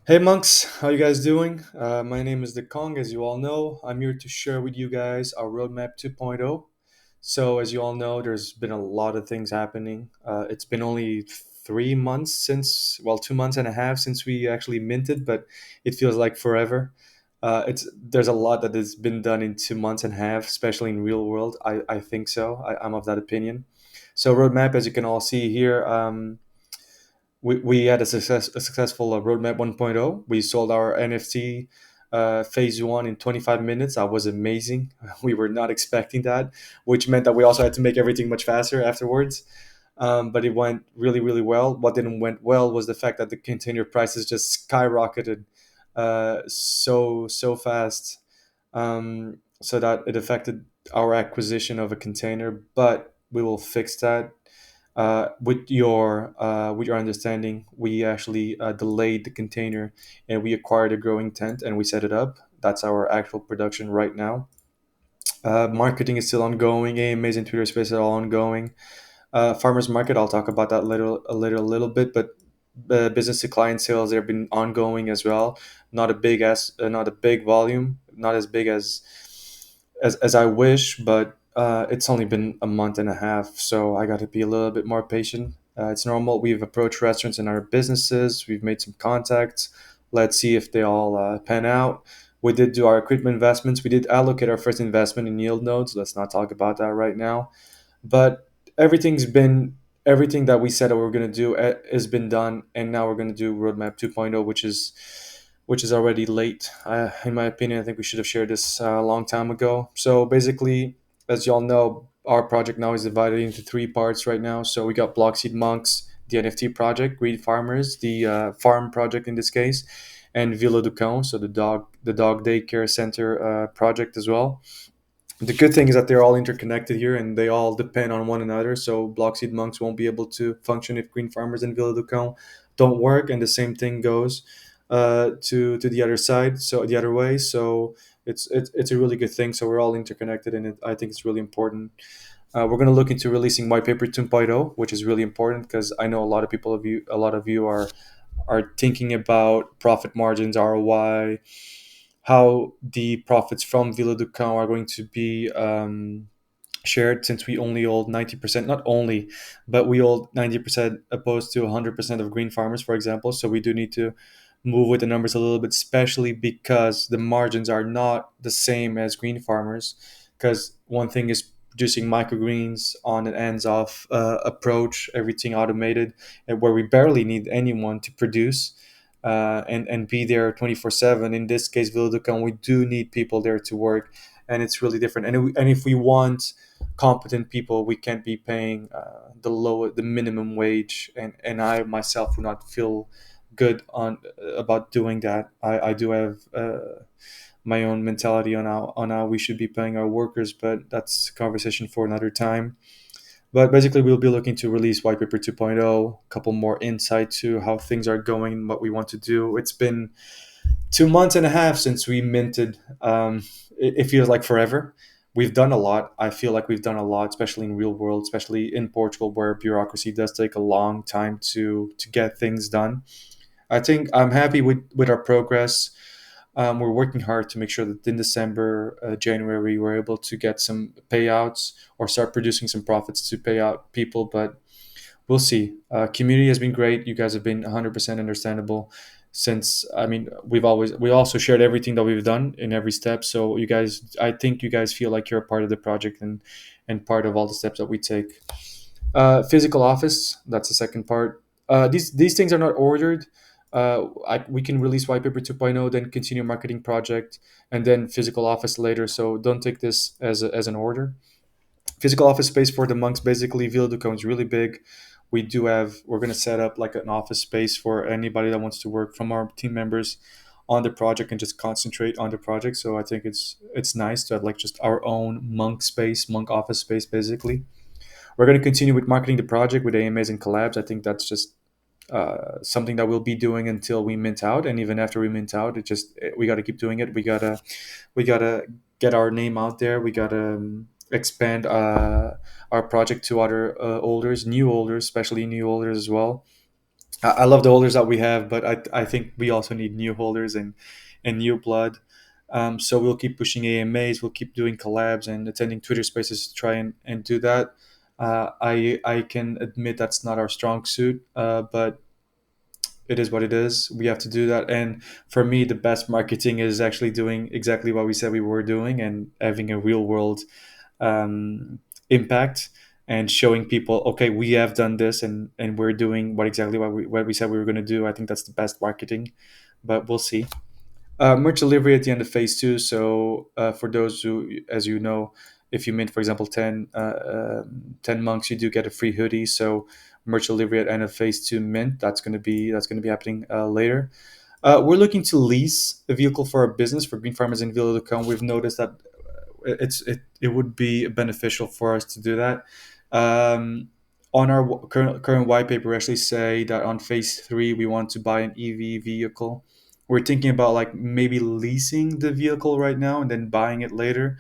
Hey monks, how you guys doing? My name is the Kong, as you all know. I'm here to share with you guys our roadmap 2.0. So, as you all know, there's been a lot of things happening. It's been only 3 months since, well, 2 months and a half since we actually minted, but it feels like forever. There's a lot that has been done in 2 months and a half, especially in real world. I think so. I'm of that opinion. So, roadmap, as you can all see here. We had a successful roadmap 1.0. We sold our NFT phase one in 25 minutes. That was amazing. We were not expecting that, which meant that we also had to make everything much faster afterwards. But it went really, really well. What didn't went well was the fact that the container prices just skyrocketed so fast, so that it affected our acquisition of a container. But we will fix that with your understanding, we actually delayed the container and we acquired a growing tent and we set it up. That's our actual production right now. Marketing is still ongoing. AMAs and Twitter Space are all ongoing. Farmers market, I'll talk about that little bit, but business to client sales they've been ongoing as well. Not a big volume, not as big as I wish, but it's only been a month and a half, so I got to be a little bit more patient. It's normal. We've approached restaurants in our businesses. We've made some contacts. Let's see if they all pan out. We did do our equipment investments. We did allocate our first investment in yield nodes. Let's not talk about that right now. But everything's been everything that we said that we were going to do has been done, and now we're going to do roadmap 2.0, which is already late. In my opinion, I think we should have shared this a long time ago. So basically, as y'all know, our project now is divided into three parts right now. So we got Blockseed Monks, the NFT project, Green Farmers, the farm project in this case, and Villa du Cão, so the dog daycare center project as well. The good thing is that they're all interconnected here and they all depend on one another. So Blockseed Monks won't be able to function if Green Farmers and Villa Ducão don't work, and the same thing goes to the other side. So the other way. So it's a really good thing. So we're all interconnected, and I think it's really important. We're going to look into releasing white paper 2.0, which is really important because I know a lot of you are thinking about profit margins, ROI, how the profits from Villa Ducão are going to be shared, since we only hold 90%, not only, but we hold 90% opposed to 100% of green farmers, for example. So we do need to move with the numbers a little bit, especially because the margins are not the same as green farmers. Because one thing is producing microgreens on an ends-off approach, everything automated, and where we barely need anyone to produce and be there 24/7. In this case, Vildukan, we do need people there to work, and it's really different. And if we want competent people, we can't be paying the minimum wage. And I myself would not feel good on about doing that. I do have my own mentality on how we should be paying our workers, but that's a conversation for another time. But basically, we'll be looking to release White Paper 2.0, a couple more insight to how things are going and what we want to do. It's been 2 months and a half since we minted. It feels like forever. We've done a lot. I feel like we've done a lot, especially in real world, especially in Portugal, where bureaucracy does take a long time to get things done. I think I'm happy with our progress. We're working hard to make sure that in December, January, we're able to get some payouts or start producing some profits to pay out people. But we'll see. Community has been great. You guys have been 100% understandable. Since I mean, we also shared everything that we've done in every step. So you guys, I think you guys feel like you're a part of the project and part of all the steps that we take. Physical office, that's the second part. These things are not ordered. We can release white paper 2.0, then continue marketing project, and then physical office later. So don't take this as an order. Physical office space for the monks, basically Villa Ducão is really big. We're going to set up like an office space for anybody that wants to work from our team members on the project and just concentrate on the project. So I think it's nice to have like just our own monk office space basically. We're going to continue with marketing the project with AMAs and collabs. I think that's just something that we'll be doing until we mint out, and even after we mint out, we got to keep doing it. We gotta get our name out there. We gotta expand our project to other holders, new holders, especially new holders as well. I love the holders that we have, but I think we also need new holders and new blood. So we'll keep pushing AMAs, we'll keep doing collabs and attending Twitter Spaces to try and do that. I can admit that's not our strong suit, but it is what it is. We have to do that. And for me, the best marketing is actually doing exactly what we said we were doing and having a real world um, impact and showing people, okay, we have done this and we're doing what we said we were going to do. I think that's the best marketing, but we'll see. Merch delivery at the end of phase two. So for those who, as you know, if you mint, for example, 10 monks, you do get a free hoodie. So merch delivery at end of phase two mint. That's going to be happening later. We're looking to lease a vehicle for our business for green farmers in Villa.com. We've noticed that it would be beneficial for us to do that. Um, on our current white paper, we actually say that on phase three we want to buy an EV vehicle. We're thinking about like maybe leasing the vehicle right now and then buying it later.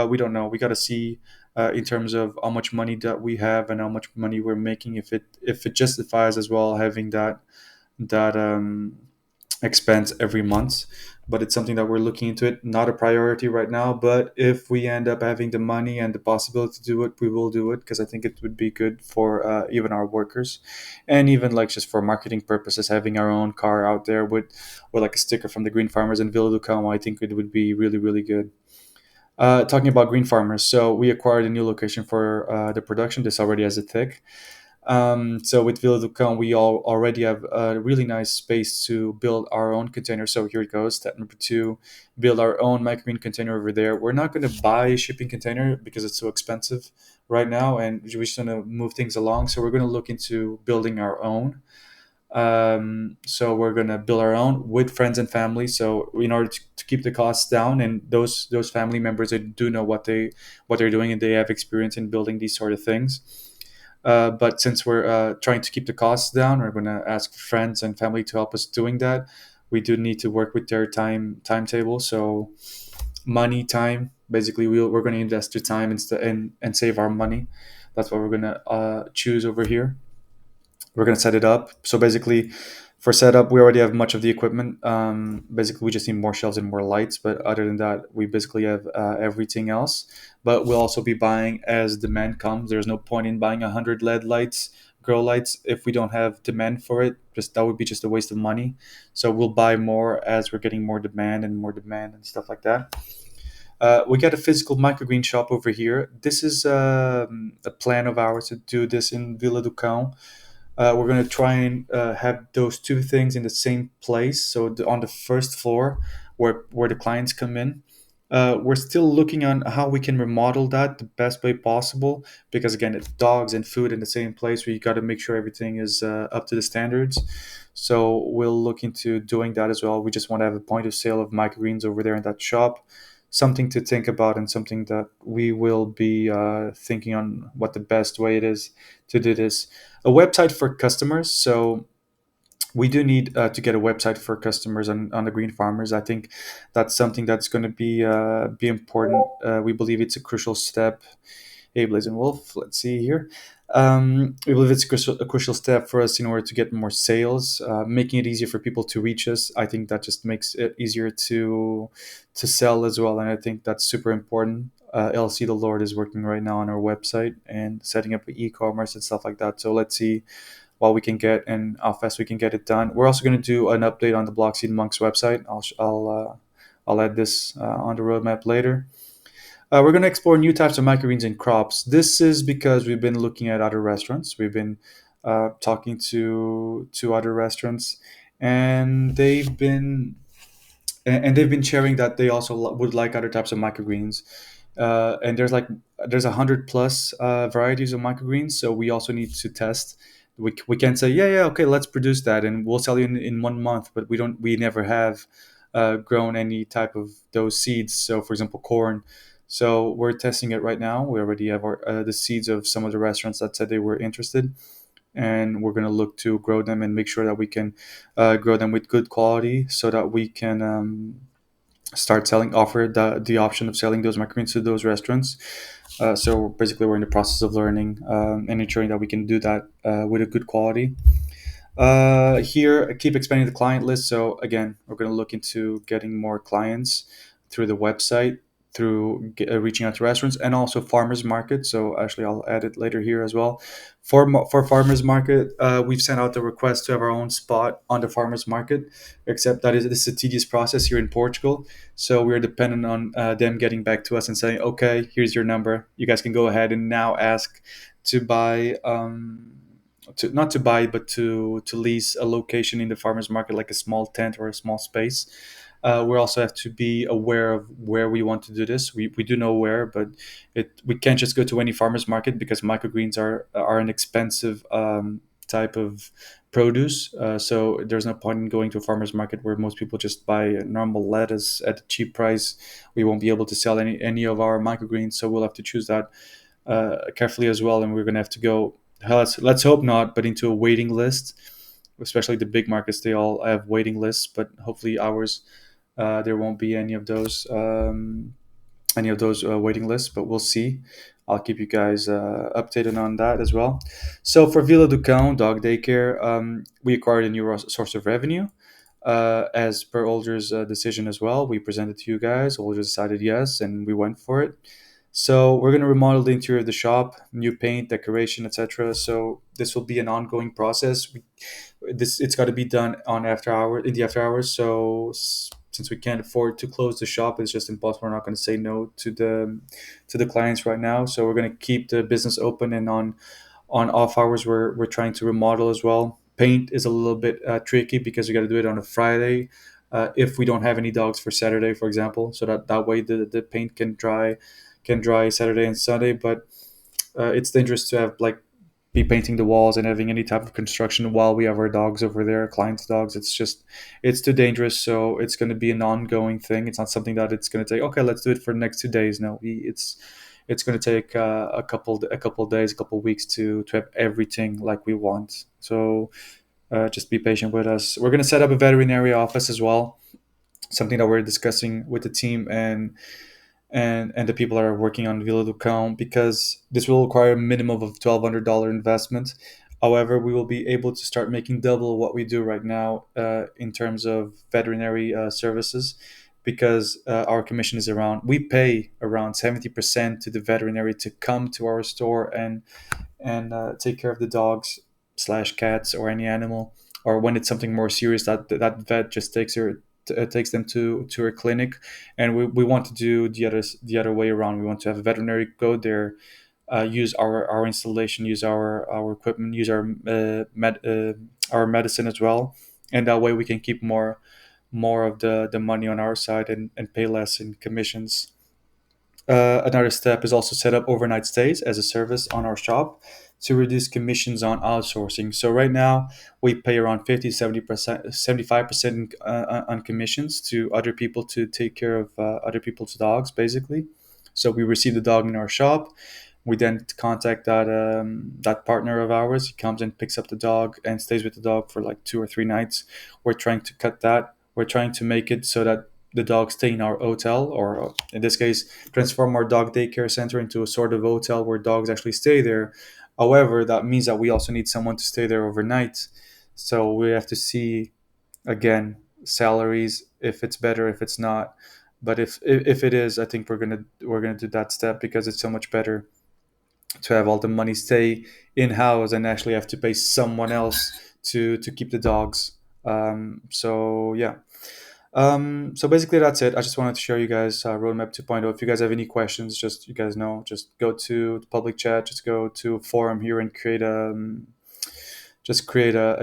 We don't know. We got to see in terms of how much money that we have and how much money we're making. If it justifies as well having that expense every month, but it's something that we're looking into. It not a priority right now, but if we end up having the money and the possibility to do it, we will do it because I think it would be good for even our workers, and even like just for marketing purposes, having our own car out there with like a sticker from the green farmers in Villa do Cão. I think it would be really really good. Talking about green farmers, so we acquired a new location for the production. This already has a tick. So with Villa Ducão, we all already have a really nice space to build our own container. So here it goes. Step number two, build our own microgreen container over there. We're not going to buy a shipping container because it's so expensive right now, and we're just going to move things along. So we're going to look into building our own. So we're gonna build our own with friends and family. So in order to keep the costs down, and those family members that do know what they're doing and they have experience in building these sort of things. But since we're trying to keep the costs down, we're gonna ask friends and family to help us doing that. We do need to work with their timetable. So money, time. Basically, we're going to invest the time instead and save our money. That's what we're going to choose over here. We're going to set it up. So basically, for setup, we already have much of the equipment. Basically, we just need more shelves and more lights. But other than that, we basically have everything else. But we'll also be buying as demand comes. There's no point in buying 100 LED lights, grow lights, if we don't have demand for it. Just that would be just a waste of money. So we'll buy more as we're getting more demand and stuff like that. We got a physical microgreen shop over here. This is a plan of ours to do this in Villa do Cão. We're going to try and have those two things in the same place. So on the first floor, where the clients come in, we're still looking on how we can remodel that the best way possible. Because again, it's dogs and food in the same place. We got to make sure everything is up to the standards. So we'll look into doing that as well. We just want to have a point of sale of microgreens over there in that shop. Something to think about and something that we will be thinking on what the best way it is to do this. A website for customers. So we do need to get a website for customers on the green farmers. I think that's something that's going to be important. We believe it's a crucial step. Hey, Blazing Wolf, let's see here. We believe it's a crucial step for us in order to get more sales, making it easier for people to reach us. I think that just makes it easier to sell as well, and I think that's super important. LC the Lord is working right now on our website and setting up e-commerce and stuff like that. So let's see what we can get and how fast we can get it done. We're also going to do an update on the Blockseed Monks website. I'll add this on the roadmap later. We're going to explore new types of microgreens and crops. This is because we've been looking at other restaurants. We've been talking to other restaurants, and they've been sharing that they also would like other types of microgreens. And there's 100 plus varieties of microgreens, so we also need to test. We can't say yeah okay, let's produce that and we'll sell you in 1 month, but we never have grown any type of those seeds. So for example, corn. So we're testing it right now. We already have the seeds of some of the restaurants that said they were interested, and we're going to look to grow them and make sure that we can grow them with good quality so that we can offer the option of selling those microgreens to those restaurants. So basically, we're in the process of learning and ensuring that we can do that with a good quality. Here, keep expanding the client list. So again, we're going to look into getting more clients through the website, through reaching out to restaurants, and also farmers market. So actually, I'll add it later here as well. For farmers market, we've sent out the request to have our own spot on the farmers market. Except that is this is a tedious process here in Portugal. So we're dependent on them getting back to us and saying, okay, here's your number. You guys can go ahead and now ask to buy. To not to buy but to lease a location in the farmers market, like a small tent or a small space. We also have to be aware of where we want to do this. We do know where, but we can't just go to any farmers market because microgreens are an expensive type of produce. So there's no point in going to a farmers market where most people just buy a normal lettuce at a cheap price. We won't be able to sell any of our microgreens, so we'll have to choose that carefully as well, and we're going to have to go. Let's hope not, but into a waiting list. Especially the big markets, they all have waiting lists, but hopefully ours there won't be any of those waiting lists. But we'll see. I'll keep you guys updated on that as well. So for Vila do Cão Dog Daycare, we acquired a new source of revenue. As per Olger's decision as well, we presented to you guys. Olger decided yes, and we went for it. So we're going to remodel the interior of the shop, new paint, decoration, etc. So this will be an ongoing process. It's got to be done on after hour in the after hours. So since we can't afford to close the shop, it's just impossible. We're not going to say no to the clients right now. So we're going to keep the business open, and on off hours we're trying to remodel as well. Paint is a little bit tricky because we got to do it on a Friday. If we don't have any dogs for Saturday, for example, so that way the paint can dry Saturday and Sunday. But it's dangerous to have like be painting the walls and having any type of construction while we have our dogs over there, clients' dogs. It's too dangerous. So it's going to be an ongoing thing. It's not something that it's going to take. Okay, let's do it for the next 2 days. No, it's going to take a couple days, a couple weeks to have everything like we want. So just be patient with us. We're going to set up a veterinary office as well, something that we're discussing with the team and the people that are working on Vila do Cão, because this will require a minimum of $1,200 investment. However, we will be able to start making double what we do right now in terms of veterinary services, because our commission is we pay around 70% to the veterinary to come to our store and take care of the dogs slash cats or any animal, or when it's something more serious, that vet just takes them to a clinic. And we want to do the other way around. We want to have a veterinary go there, use our installation, use our equipment, use our medicine as well, and that way we can keep more of the money on our side and pay less in commissions. Another step is also set up overnight stays as a service on our shop to reduce commissions on outsourcing. So right now we pay around 50, 70%, 75% on commissions to other people to take care of other people's dogs, basically. So we receive the dog in our shop. We then contact that partner of ours. He comes and picks up the dog and stays with the dog for like 2 or 3 nights. We're trying to cut that. We're trying to make it so that the dogs stay in our hotel, or in this case, transform our dog daycare center into a sort of hotel where dogs actually stay there. However, that means that we also need someone to stay there overnight. So we have to see again salaries, if it's better, if it's not. But if it is, I think we're gonna do that step, because it's so much better to have all the money stay in house and actually have to pay someone else to keep the dogs. So yeah. So basically that's it. I just wanted to show you guys Roadmap 2.0. If you guys have any questions, just you guys know, just go to the public chat, just go to forum here and create a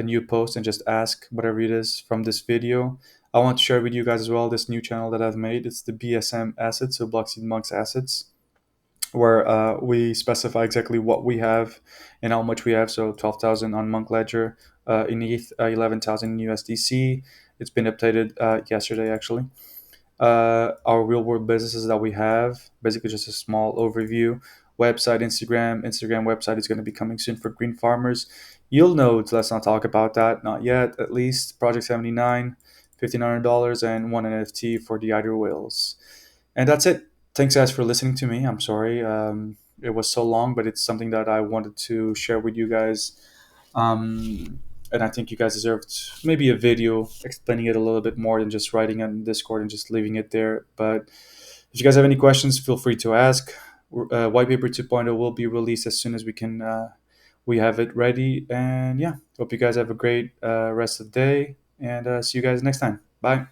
new post and just ask whatever it is from this video. I want to share with you guys as well this new channel that I've made. It's the BSM assets, so Blockseed Monks assets, where we specify exactly what we have and how much we have. So 12,000 on Monk Ledger, in ETH, 11,000 in USDC. It's been updated yesterday, actually. Our real world businesses that we have, basically just a small overview. Website, Instagram website is going to be coming soon for green farmers. Yield nodes, let's not talk about that, not yet, at least. Project 79, $1,500, and one NFT for the Eider whales. And that's it. Thanks, guys, for listening to me. I'm sorry it was so long, but it's something that I wanted to share with you guys. And I think you guys deserved maybe a video explaining it a little bit more than just writing on Discord and just leaving it there. But if you guys have any questions, feel free to ask. White paper 2.0 will be released as soon as we can. We have it ready, and yeah, hope you guys have a great rest of the day, and see you guys next time. Bye.